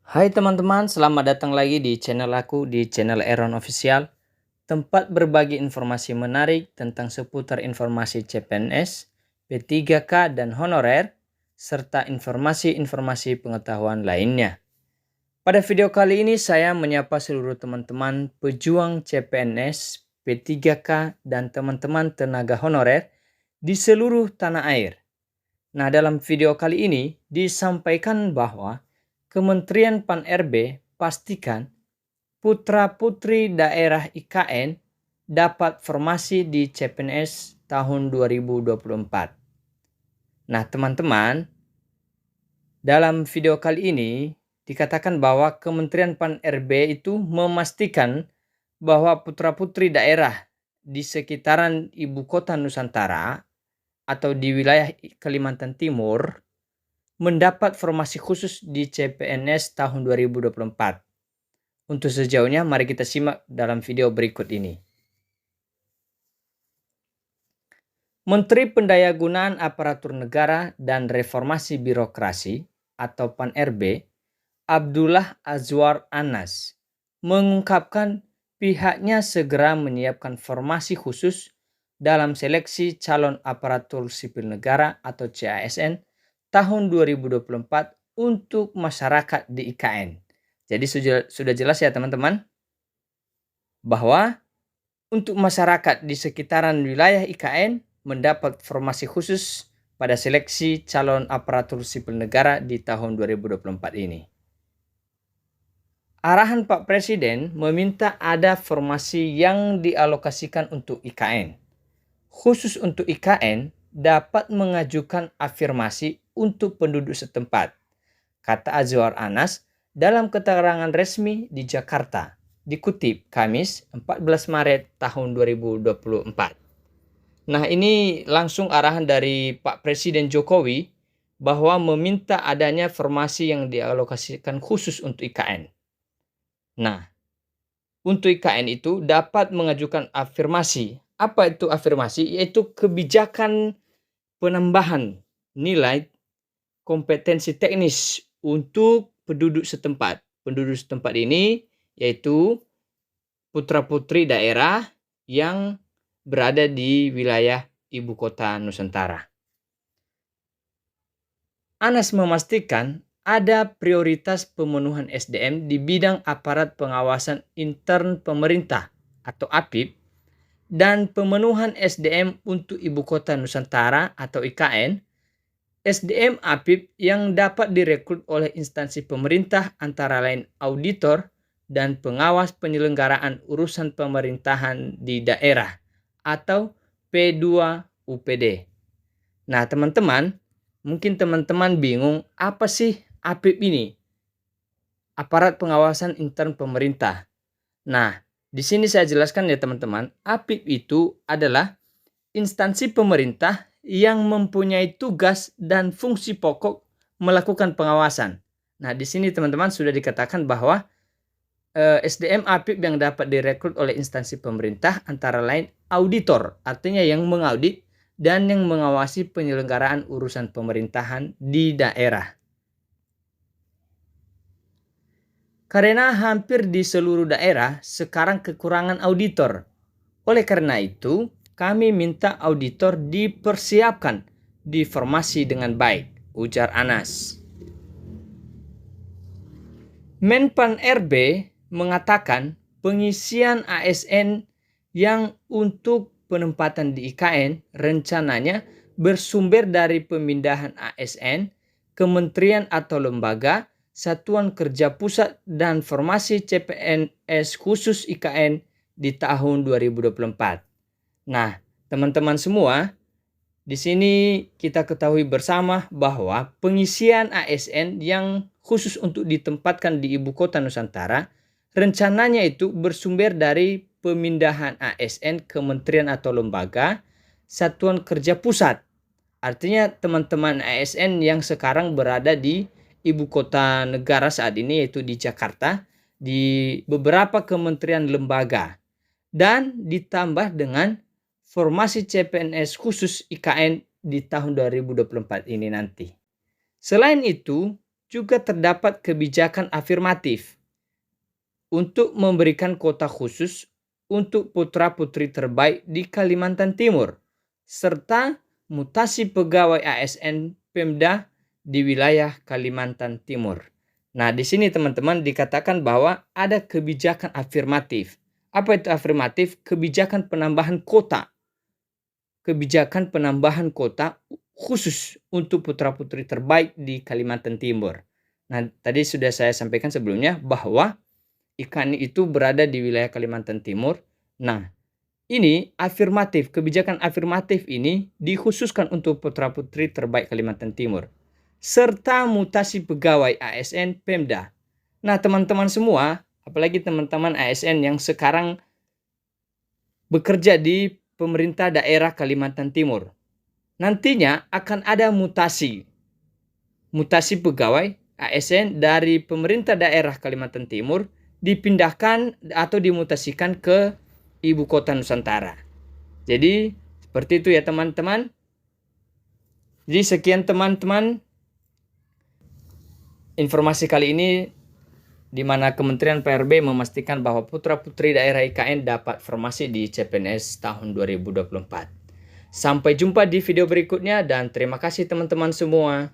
Hai teman-teman, selamat datang lagi di channel aku, di channel Aaron Official. Tempat berbagi informasi menarik tentang seputar informasi CPNS, P3K dan honorer, serta informasi-informasi pengetahuan lainnya. Pada video kali ini saya menyapa seluruh teman-teman pejuang CPNS, P3K, dan teman-teman tenaga honorer di seluruh tanah air. Nah, dalam video kali ini disampaikan bahwa Kementerian Pan-RB pastikan putra-putri daerah IKN dapat formasi di CPNS tahun 2024. Nah, teman-teman, dalam video kali ini dikatakan bahwa Kementerian Pan-RB itu memastikan bahwa putra-putri daerah di sekitaran ibu kota Nusantara atau di wilayah Kalimantan Timur mendapat formasi khusus di CPNS tahun 2024. Untuk sejauhnya, mari kita simak dalam video berikut ini. Menteri Pendayagunaan Aparatur Negara dan Reformasi Birokrasi atau Pan-RB, Abdullah Azwar Anas, mengungkapkan pihaknya segera menyiapkan formasi khusus dalam seleksi calon aparatur sipil negara atau CASN tahun 2024 untuk masyarakat di IKN. Jadi sudah jelas ya teman-teman, bahwa untuk masyarakat di sekitaran wilayah IKN mendapat formasi khusus pada seleksi calon aparatur sipil negara di tahun 2024 ini. Arahan Pak Presiden meminta ada formasi yang dialokasikan untuk IKN. Khusus untuk IKN dapat mengajukan afirmasi untuk penduduk setempat, kata Azwar Anas dalam keterangan resmi di Jakarta, dikutip Kamis 14 Maret tahun 2024. Nah, ini langsung arahan dari Pak Presiden Jokowi bahwa meminta adanya formasi yang dialokasikan khusus untuk IKN. Nah, untuk IKN itu dapat mengajukan afirmasi. Apa itu afirmasi? Yaitu kebijakan penambahan nilai kompetensi teknis untuk penduduk setempat. Penduduk setempat ini yaitu putra-putri daerah yang berada di wilayah ibu kota Nusantara. Anas memastikan ada prioritas pemenuhan SDM di bidang aparat pengawasan intern pemerintah atau APIP dan pemenuhan SDM untuk ibu kota Nusantara atau IKN, SDM APIP yang dapat direkrut oleh instansi pemerintah antara lain auditor dan pengawas penyelenggaraan urusan pemerintahan di daerah atau P2UPD. Nah, teman-teman, mungkin teman-teman bingung apa sih APIP ini? Aparat pengawasan intern pemerintah. Nah, di sini saya jelaskan ya teman-teman, APIP itu adalah instansi pemerintah yang mempunyai tugas dan fungsi pokok melakukan pengawasan. Nah, di sini teman-teman sudah dikatakan bahwa SDM APIP yang dapat direkrut oleh instansi pemerintah antara lain auditor, artinya yang mengaudit dan yang mengawasi penyelenggaraan urusan pemerintahan di daerah. Karena hampir di seluruh daerah sekarang kekurangan auditor. Oleh karena itu, kami minta auditor dipersiapkan, diformasi dengan baik, ujar Anas. Menpan RB mengatakan pengisian ASN yang untuk penempatan di IKN rencananya bersumber dari pemindahan ASN, kementerian atau lembaga, satuan kerja pusat, dan formasi CPNS khusus IKN di tahun 2024. Nah, teman-teman semua, di sini kita ketahui bersama bahwa pengisian ASN yang khusus untuk ditempatkan di ibu kota Nusantara rencananya itu bersumber dari pemindahan ASN kementerian atau lembaga, satuan kerja pusat. Artinya teman-teman ASN yang sekarang berada di ibu kota negara saat ini yaitu di Jakarta, di beberapa kementerian lembaga, dan ditambah dengan formasi CPNS khusus IKN di tahun 2024 ini nanti. Selain itu, juga terdapat kebijakan afirmatif untuk memberikan kuota khusus untuk putra-putri terbaik di Kalimantan Timur, serta mutasi pegawai ASN Pemda di wilayah Kalimantan Timur. Nah, di sini teman-teman dikatakan bahwa ada kebijakan afirmatif. Apa itu afirmatif? Kebijakan penambahan kota. Kebijakan penambahan kota khusus untuk putra-putri terbaik di Kalimantan Timur. Nah, tadi sudah saya sampaikan sebelumnya bahwa IKN itu berada di wilayah Kalimantan Timur. Nah, ini afirmatif, kebijakan afirmatif ini dikhususkan untuk putra-putri terbaik Kalimantan Timur. Serta mutasi pegawai ASN Pemda. Nah, teman-teman semua, apalagi teman-teman ASN yang sekarang bekerja di pemerintah daerah Kalimantan Timur. Nantinya akan ada mutasi pegawai ASN dari pemerintah daerah Kalimantan Timur dipindahkan atau dimutasikan ke ibu kota Nusantara. Jadi seperti itu ya teman-teman. Jadi sekian teman-teman informasi kali ini, di mana Kementerian PRB memastikan bahwa putra-putri daerah IKN dapat formasi di CPNS tahun 2024. Sampai jumpa di video berikutnya dan terima kasih teman-teman semua.